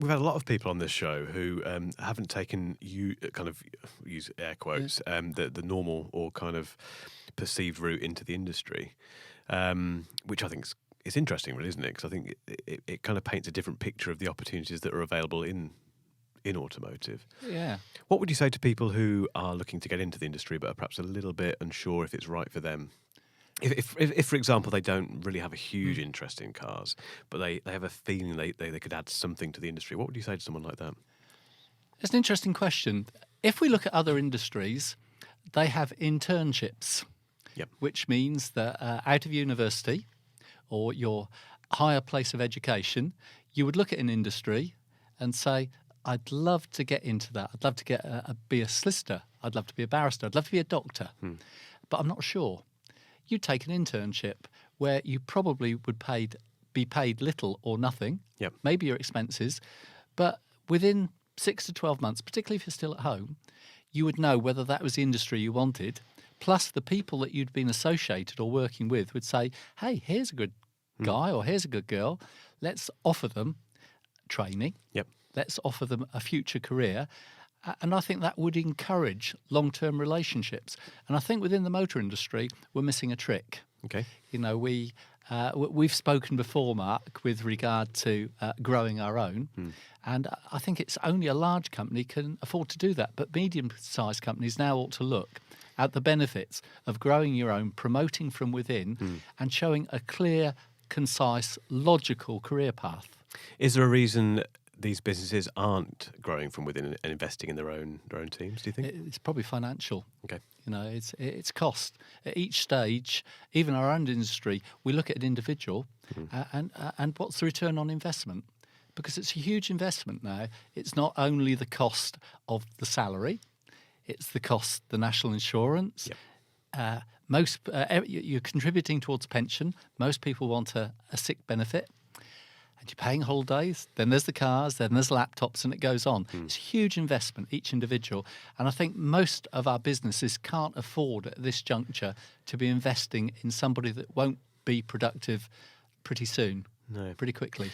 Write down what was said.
We've had a lot of people on this show who haven't taken use air quotes, the normal or kind of perceived route into the industry, which I think is interesting, really, isn't it? Because I think it kind of paints a different picture of the opportunities that are available in automotive. Yeah. What would you say to people who are looking to get into the industry but are perhaps a little bit unsure if it's right for them? If for example, they don't really have a huge interest in cars, but they have a feeling they could add something to the industry, what would you say to someone like that? It's an interesting question. If we look at other industries, they have internships, which means that out of university or your higher place of education, you would look at an industry and say, I'd love to get into that. I'd love to be a solicitor. I'd love to be a barrister. I'd love to be a doctor. But I'm not sure. You take an internship where you probably would be paid little or nothing, maybe your expenses, but within 6 to 12 months, particularly if you're still at home, you would know whether that was the industry you wanted, plus the people that you'd been associated or working with would say, hey, here's a good guy or here's a good girl. Let's offer them training. Let's offer them a future career. And I think that would encourage long-term relationships. And I think within the motor industry, we're missing a trick. Okay. You know, we've spoken before, Mark, with regard to growing our own. And I think it's only a large company can afford to do that. But medium-sized companies now ought to look at the benefits of growing your own, promoting from within, and showing a clear, concise, logical career path. Is there a reason these businesses aren't growing from within and investing in their own teams, do you think? It's probably financial. Okay. You know, it's cost. At each stage, even our own industry, we look at an individual and what's the return on investment? Because it's a huge investment now. It's not only the cost of the salary, it's the cost, the national insurance. You're contributing towards pension. Most people want a sick benefit. And you're paying holidays, then there's the cars, then there's laptops, and it goes on. It's a huge investment, each individual. And I think most of our businesses can't afford at this juncture to be investing in somebody that won't be productive pretty soon, pretty quickly.